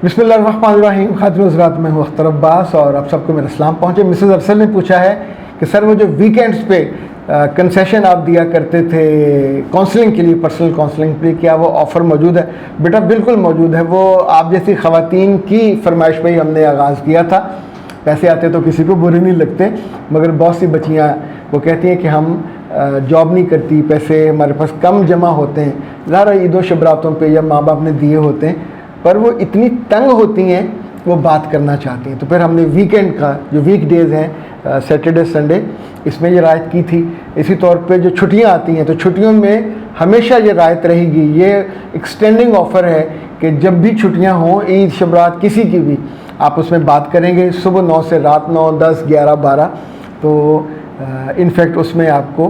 बिस्मिल्लाहिर्रहमानिर्रहीम। खातिन हज़रात, मैं हूँ अख्तर अब्बास और आप सबको मेरा सलाम पहुँचे। मिसेज़ अफसल ने पूछा है कि सर वो जो वीकेंड्स पे कंसेशन आप दिया करते थे काउंसलिंग के लिए, पर्सनल काउंसलिंग पे, क्या वो ऑफ़र मौजूद है? बेटा बिल्कुल मौजूद है। वो आप जैसी ख़वातीन की फरमाइश पे ही हमने आगाज़ किया था। पैसे आते तो किसी को बुरे नहीं लगते, मगर बहुत सी बच्चियाँ वो कहती हैं कि हम जॉब नहीं करती, पैसे हमारे पास कम जमा होते हैं, ज़ाहिर ईद व शबरातों पे या माँ बाप ने दिए होते हैं, पर वो इतनी तंग होती हैं वो बात करना चाहती हैं। तो फिर हमने वीकेंड का जो वीक डेज़ हैं, सैटरडे संडे, इसमें ये रायत की थी। इसी तौर पे जो छुट्टियां आती हैं तो छुट्टियों में हमेशा ये रायत रहेगी। ये एक्सटेंडिंग ऑफ़र है कि जब भी छुट्टियां हों, ईद शबरात किसी की भी, आप उसमें बात करेंगे सुबह 9 से रात 9, 10, 11, 12, तो इनफैक्ट उसमें आपको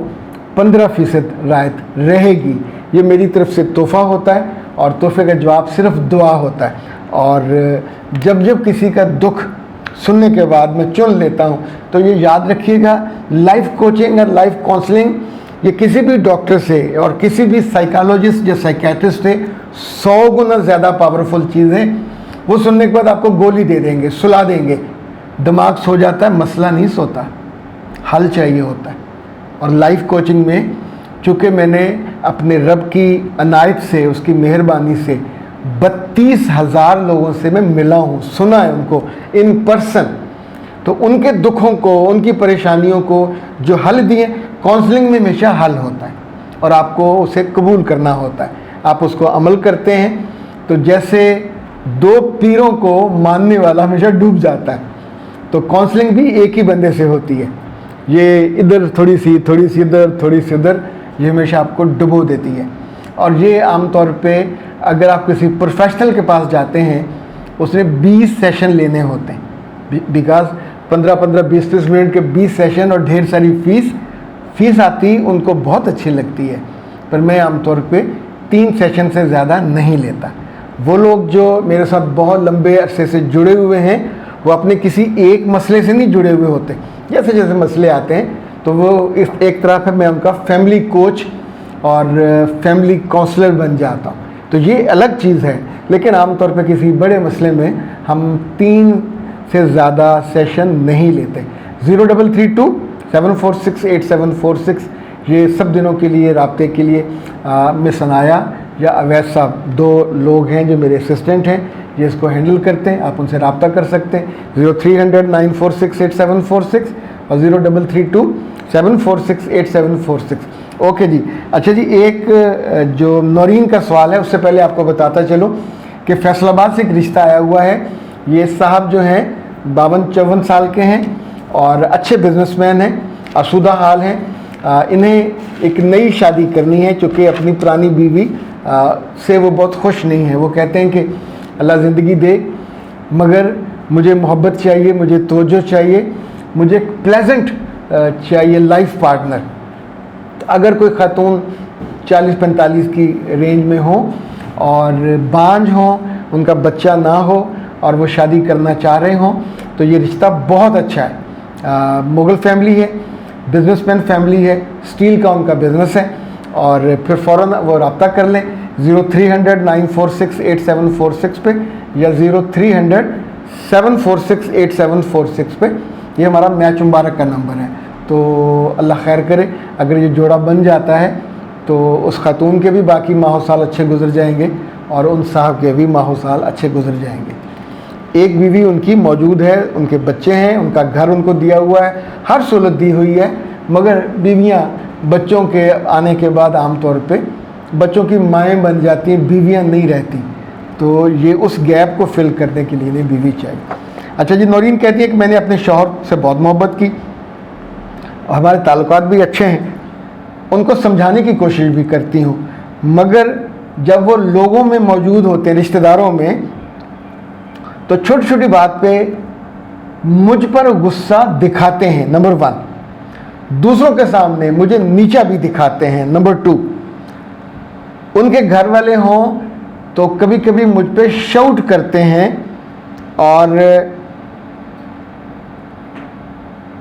15% रायत रहेगी। ये मेरी तरफ से तोहफ़ा होता है और तोहफे का जवाब सिर्फ दुआ होता है। और जब जब किसी का दुख सुनने के बाद मैं चुन लेता हूँ तो ये याद रखिएगा, लाइफ कोचिंग और लाइफ काउंसलिंग ये किसी भी डॉक्टर से और किसी भी साइकोलॉजिस्ट या साइकेट्रिस्ट से 100 गुना ज़्यादा पावरफुल चीज़ है। वो सुनने के बाद आपको गोली दे देंगे, सुला देंगे, दिमाग सो जाता है, मसला नहीं सोता, हल चाहिए होता है। और लाइफ कोचिंग में चूँकि मैंने अपने रब की अनायत से, उसकी मेहरबानी से 32,000 लोगों से मैं मिला हूँ, सुना है उनको इन पर्सन, तो उनके दुखों को, उनकी परेशानियों को जो हल दिए, काउंसलिंग में हमेशा हल होता है और आपको उसे कबूल करना होता है। आप उसको अमल करते हैं तो जैसे 2 पीरों को मानने वाला हमेशा डूब जाता है, तो काउंसलिंग भी एक ही बंदे से होती है। ये इधर थोड़ी सी इधर, थोड़ी सी उधर, ये हमेशा आपको डुबो देती है। और ये आम तौर पे अगर आप किसी प्रोफेशनल के पास जाते हैं, उसने 20 सेशन लेने होते हैं, बिकॉज 15-15, 20-30 मिनट के 20 सेशन और ढेर सारी फीस आती, उनको बहुत अच्छी लगती है। पर मैं आम तौर पे 3 सेशन से ज़्यादा नहीं लेता। वो लोग जो मेरे साथ बहुत लंबे अरसे से जुड़े हुए हैं, वो अपने किसी एक मसले से नहीं जुड़े हुए होते। जैसे जैसे मसले आते हैं तो वो इस एक तरफ है, मैं उनका फैमिली कोच और फैमिली काउंसलर बन जाता हूँ, तो ये अलग चीज़ है। लेकिन आमतौर पे किसी बड़े मसले में हम 3 से ज़्यादा सेशन नहीं लेते। 0332-746-8746 ये सब दिनों के लिए राब्ते के लिए मिस अनाया या अवैध साहब 2 लोग हैं जो मेरे असिस्टेंट हैं, ये इसको हैंडल करते हैं। आप उनसे रब्ता कर सकते हैं 0300-946-8746 और 0332-746-8746। ओके जी। अच्छा जी, एक जो नौरीन का सवाल है उससे पहले आपको बताता चलो कि फैसलाबाद से एक रिश्ता आया हुआ है। ये साहब जो हैं 52-54 साल के हैं और अच्छे बिजनेसमैन हैं, आसूदा हाल हैं। इन्हें एक नई शादी करनी है चूँकि अपनी पुरानी बीवी से वो बहुत खुश नहीं है। वो कहते हैं कि अल्लाह ज़िंदगी दे, मगर मुझे मोहब्बत चाहिए, मुझे तवज्जो चाहिए, मुझे एक प्लेजेंट चाहिए लाइफ पार्टनर। तो अगर कोई खातून 40-45 की रेंज में हो और बांझ हो, उनका बच्चा ना हो और वो शादी करना चाह रहे हों, तो ये रिश्ता बहुत अच्छा है। मुग़ल फैमिली है, बिजनेसमैन फैमिली है, स्टील का उनका बिज़नेस है। और फिर फ़ौरन वो रब्ता कर लें 0300-946-8746 पे या 0300-746-8746 पे। ये हमारा मैच मुबारक का नंबर है। तो अल्लाह खैर करे, अगर ये जोड़ा बन जाता है तो उस खातून के भी बाकी माह साल अच्छे गुजर जाएंगे और उन साहब के भी माह साल अच्छे गुजर जाएंगे। एक बीवी उनकी मौजूद है, उनके बच्चे हैं, उनका घर उनको दिया हुआ है, हर सहूलत दी हुई है, मगर बीवियां बच्चों के आने के बाद आम तौर पे बच्चों की माएँ बन जाती हैं, बीवियां नहीं रहती। तो ये उस गैप को फिल करने के लिए इन्हें बीवी चाहिए। अच्छा जी, नौरीन कहती है कि मैंने अपने शौहर से बहुत मोहब्बत की और हमारे ताल्लुकात भी अच्छे हैं, उनको समझाने की कोशिश भी करती हूँ, मगर जब वो लोगों में मौजूद होते हैं, रिश्तेदारों में, तो छोटी छोटी बात पे मुझ पर गुस्सा दिखाते हैं, नंबर 1। दूसरों के सामने मुझे नीचा भी दिखाते हैं, नंबर 2। उनके घर वाले हों तो कभी कभी मुझ पे शाउट करते हैं और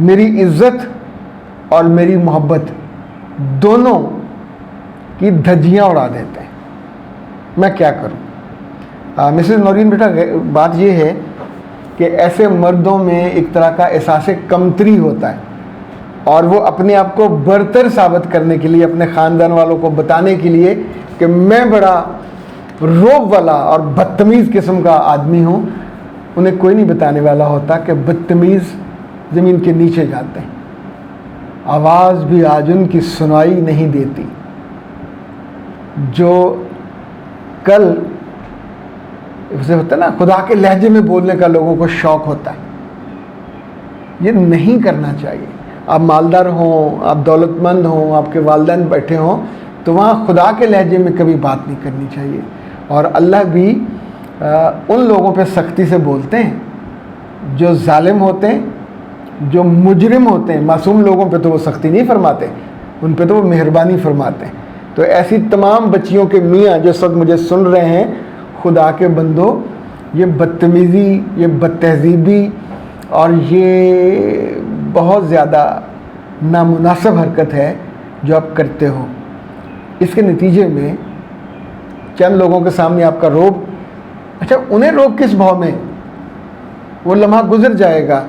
मेरी इज्जत और मेरी मोहब्बत दोनों की धज्जियां उड़ा देते हैं। मैं क्या करूं? مسز نورین بیٹا بات یہ ہے کہ ایسے مردوں میں ایک طرح کا احساس کمتری ہوتا ہے، اور وہ اپنے آپ کو برتر ثابت کرنے کے لیے، اپنے خاندان والوں کو بتانے کے لیے کہ میں بڑا روب والا اور بدتمیز قسم کا آدمی ہوں، انہیں کوئی نہیں بتانے والا ہوتا کہ بدتمیز زمین کے نیچے جاتے ہیں، آواز بھی آج ان کی سنائی نہیں دیتی، جو کل اسے ہوتا ہے نا خدا کے لہجے میں بولنے کا لوگوں کو شوق ہوتا ہے، یہ نہیں کرنا چاہیے۔ آپ مالدار ہوں، آپ دولت مند ہوں، آپ کے والدین بیٹھے ہوں، تو وہاں خدا کے لہجے میں کبھی بات نہیں کرنی چاہیے۔ اور اللہ بھی ان لوگوں پہ سختی سے بولتے ہیں جو ظالم ہوتے ہیں، جو مجرم ہوتے ہیں۔ معصوم لوگوں پہ تو وہ سختی نہیں فرماتے، ان پہ تو وہ مہربانی فرماتے ہیں۔ تو ایسی تمام بچیوں کے میاں جو سب مجھے سن رہے ہیں، خدا کے بندو، یہ بدتمیزی، یہ بد تہذیبی اور یہ بہت زیادہ نامناسب حرکت ہے جو آپ کرتے ہو۔ اس کے نتیجے میں چند لوگوں کے سامنے آپ کا روب، اچھا انہیں روب کس بھاؤ میں، وہ لمحہ گزر جائے گا،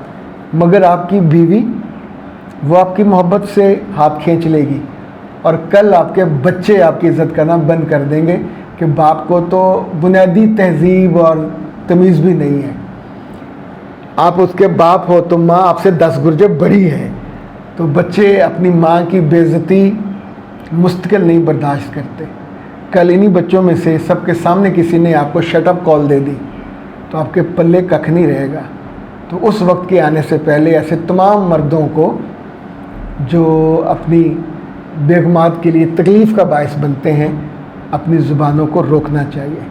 مگر آپ کی بیوی وہ آپ کی محبت سے ہاتھ کھینچ لے گی، اور کل آپ کے بچے آپ کی عزت کرنا بند کر دیں گے کہ باپ کو تو بنیادی تہذیب اور تمیز بھی نہیں ہے۔ آپ اس کے باپ ہو تو ماں آپ سے 10 گرجے بڑی ہے، تو بچے اپنی ماں کی بے عزتی مستقل نہیں برداشت کرتے۔ کل انہی بچوں میں سے سب کے سامنے کسی نے آپ کو شٹ اپ کال دے دی تو آپ کے پلے ککھ نہیں رہے گا۔ تو اس وقت کے آنے سے پہلے ایسے تمام مردوں کو جو اپنی بیگمات کے لیے تکلیف کا باعث بنتے ہیں، اپنی زبانوں کو روکنا چاہیے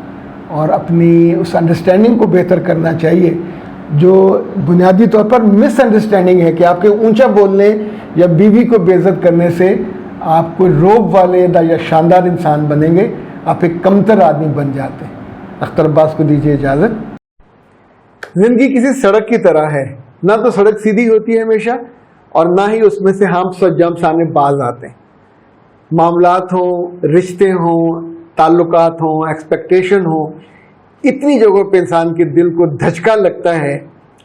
اور اپنی اس انڈرسٹینڈنگ کو بہتر کرنا چاہیے جو بنیادی طور پر مس انڈرسٹینڈنگ ہے کہ آپ کے اونچا بولنے یا بیوی کو بے عزت کرنے سے آپ کوئی روب والے یا شاندار انسان بنیں گے، آپ ایک کمتر آدمی بن جاتے ہیں۔ اختر عباس کو دیجیے اجازت۔ زندگی کسی سڑک کی طرح ہے، نہ تو سڑک سیدھی ہوتی ہے ہمیشہ، اور نہ ہی اس میں سے ہم سجم سامنے باز آتے ہیں۔ معاملات ہوں، رشتے ہوں، تعلقات ہوں، ایکسپیکٹیشن ہوں، اتنی جگہوں پہ انسان کے دل کو دھچکا لگتا ہے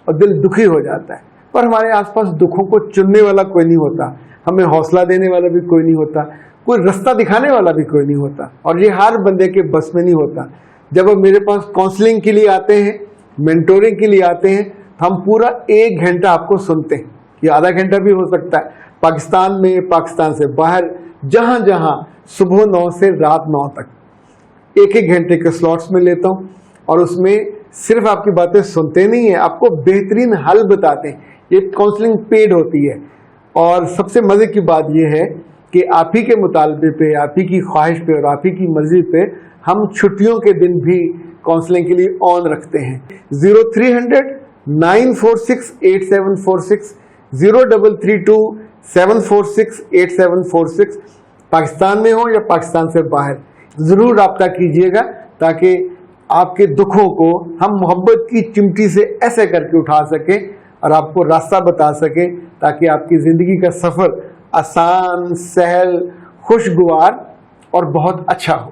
اور دل دکھی ہو جاتا ہے، پر ہمارے آس پاس دکھوں کو چننے والا کوئی نہیں ہوتا، ہمیں حوصلہ دینے والا بھی کوئی نہیں ہوتا، کوئی رستہ دکھانے والا بھی کوئی نہیں ہوتا، اور یہ ہر بندے کے بس میں نہیں ہوتا۔ جب وہ میرے پاس کاؤنسلنگ کے لیے آتے ہیں، مینٹورنگ کے لیے آتے ہیں، تو ہم پورا 1 گھنٹہ آپ کو سنتے ہیں، یہ آدھا گھنٹہ بھی ہو سکتا ہے، پاکستان میں، پاکستان سے باہر، جہاں جہاں صبح 9 سے رات 9 تک 1 گھنٹے کے سلاٹس میں لیتا ہوں، اور اس میں صرف آپ کی باتیں سنتے نہیں ہیں، آپ کو بہترین حل بتاتے ہیں۔ یہ کاؤنسلنگ پیڈ ہوتی ہے، اور سب سے مزے کی بات یہ ہے کہ آپ ہی کے مطالبے پہ، آپ ہی کی خواہش پہ اور آپ ہی کی مرضی پہ ہم چھٹیوں کے دن بھی کاؤنسلنگ کے لیے آن رکھتے ہیں۔ 0300 946 8746 0332 746 8746 پاکستان میں ہو یا پاکستان سے باہر ضرور رابطہ کیجیے گا، تاکہ آپ کے دکھوں کو ہم محبت کی چمٹی سے ایسے کر کے اٹھا سکیں اور آپ کو راستہ بتا سکیں، تاکہ آپ کی زندگی کا سفر آسان، سہل، خوشگوار اور بہت اچھا ہو۔